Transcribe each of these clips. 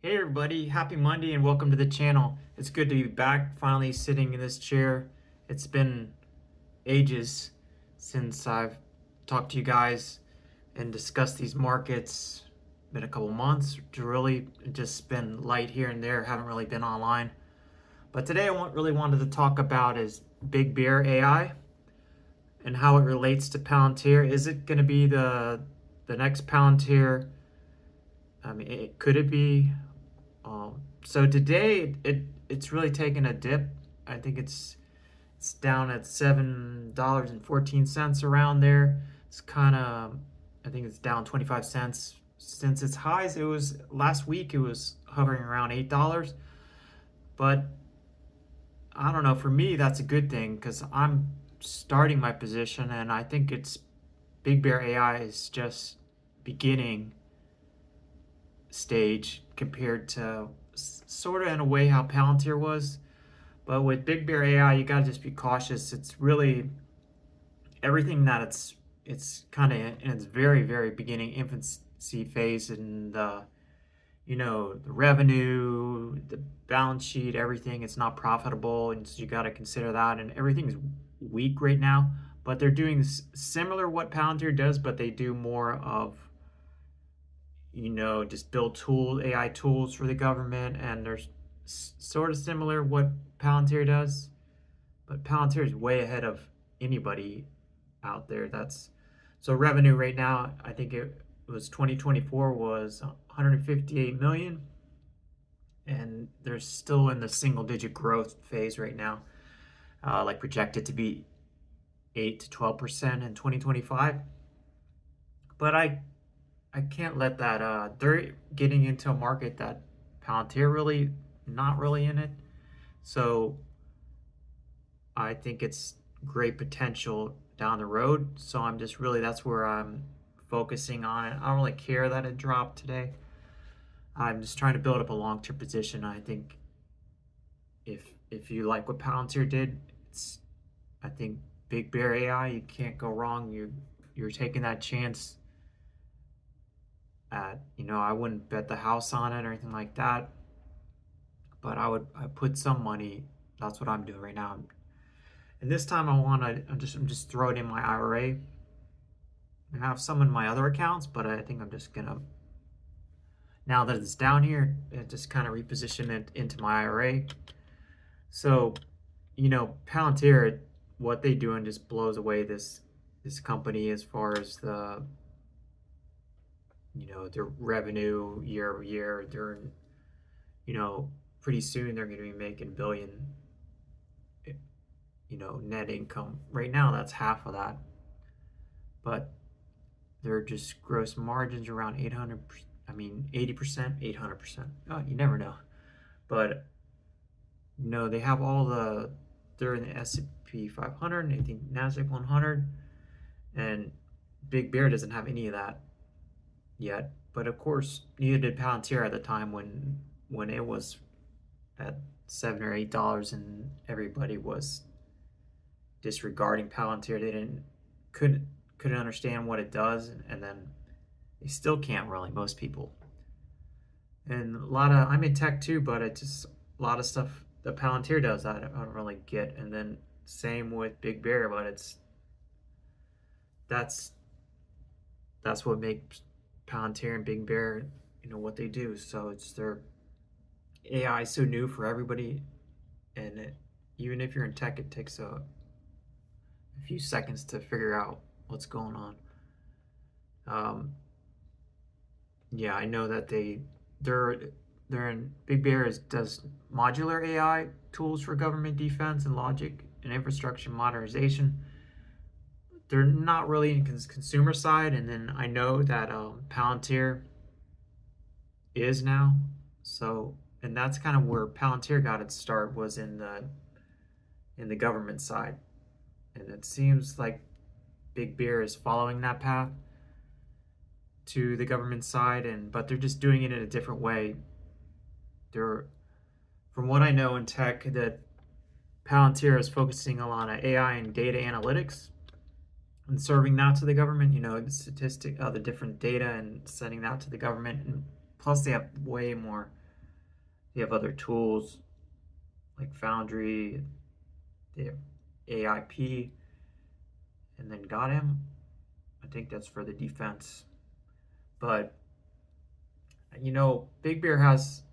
Hey everybody, happy Monday and welcome to the channel. It's good to be back, finally sitting in this chair. It's been ages since I've talked to you guys and discussed these markets. Been a couple months to really just been light here and there, haven't really been online. But today I really wanted to talk about is BigBear.AI and how it relates to Palantir. Is it going to be the next Palantir? Could it be? So today it's really taken a dip. I think it's down at $7.14 around there. It's kind of, I think it's down 25 cents since its highs. It was last week. It was hovering around $8, but I don't know. For me, that's a good thing because I'm starting my position, and I think it's BigBear.AI is just beginning stage compared to sort of in a way how Palantir was. But with BigBear.AI, you got to just be cautious. It's really everything that it's kind of in its very beginning infancy phase, and the revenue, the balance sheet, everything. It's not profitable, and so you got to consider that. And everything's weak right now. But they're doing similar what Palantir does, but they do more of just build AI tools for the government, and there's sort of similar what Palantir does, but Palantir is way ahead of anybody out there. That's so revenue right now, I think it was 2024 was 158 million, and they're still in the single digit growth phase right now, like projected to be 8 to 12% in 2025. But I can't let that they're getting into a market that Palantir really not really in it. So I think it's great potential down the road. So I'm just really that's where I'm focusing on it. I don't really care that it dropped today. I'm just trying to build up a long-term position. I think if you like what Palantir did, I think BigBear.AI, you can't go wrong. You're taking that chance at, I wouldn't bet the house on it or anything like that, but I put some money. That's what I'm doing right now. And this time I'm just throw it in my IRA. I have some in my other accounts, but I think I'm just gonna, now that it's down here, just kind of reposition it into my IRA. So, Palantir, what they do and just blows away this company as far as their revenue year over year. They're, pretty soon they're going to be making billion, net income. Right now, that's half of that. But they're just gross margins around 800, 80%, 800%. Oh, you never know. But, they have they're in the S&P 500, I think NASDAQ 100, and Big Bear doesn't have any of that yet, but of course neither did Palantir at the time when it was at $7 or $8 and everybody was disregarding Palantir. They couldn't understand what it does, and then they still can't really, most people. And I'm in tech too, but it's just a lot of stuff that Palantir does I don't really get. And then same with Big Bear, but that's what makes Palantir and Big Bear, what they do. So it's their AI is so new for everybody, and even if you're in tech, it takes a few seconds to figure out what's going on. Yeah, I know that they're in Big Bear does modular AI tools for government defense and logic and infrastructure modernization. They're not really in consumer side, and then I know that Palantir is now. So, and that's kind of where Palantir got its start, was in the government side, and it seems like Big Bear is following that path to the government side, but they're just doing it in a different way. From what I know in tech, that Palantir is focusing a lot on AI and data analytics and serving that to the government, the different data and sending that to the government. And plus they have way more They have other tools like Foundry, they have AIP, and then got him. I think that's for the defense. But Big Bear has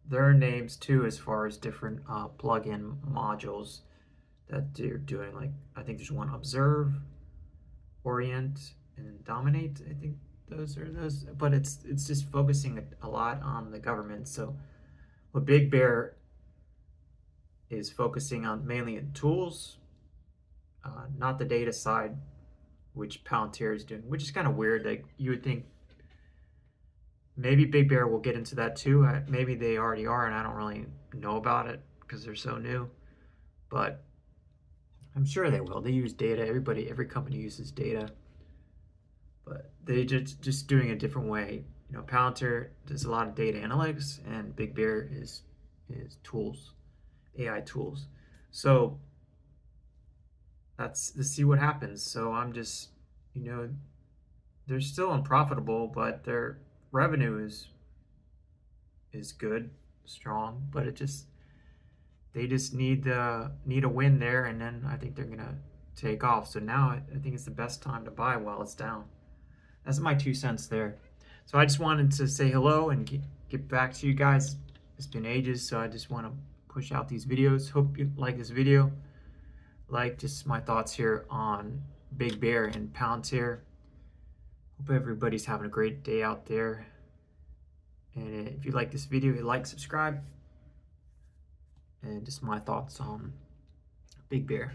their names too as far as different plugin modules that they're doing. Like I think there's one Observe, Orient, and Dominate. I think those are those. But it's just focusing a lot on the government. So what Big Bear is focusing on mainly in tools, not the data side, which Palantir is doing, which is kind of weird. Like you would think maybe Big Bear will get into that too. Maybe they already are, and I don't really know about it because they're so new. But I'm sure they will. They use data. Every company uses data, but they just doing it a different way. Palantir does a lot of data analytics, and Big Bear is tools, AI tools. So let's see what happens. So I'm just, they're still unprofitable, but their revenue is good, strong, but they just need a win there, and then I think they're gonna take off. So now I think it's the best time to buy while it's down. That's my 2 cents there. So I just wanted to say hello and get back to you guys. It's been ages, so I just want to push out these videos. Hope you like this video. Like just my thoughts here on Big Bear and Palantir. Hope everybody's having a great day out there. And if you like this video, like, subscribe. And just my thoughts on Big Bear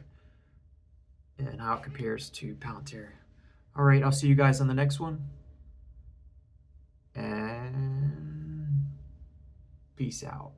and how it compares to Palantir. All right, I'll see you guys on the next one. And peace out.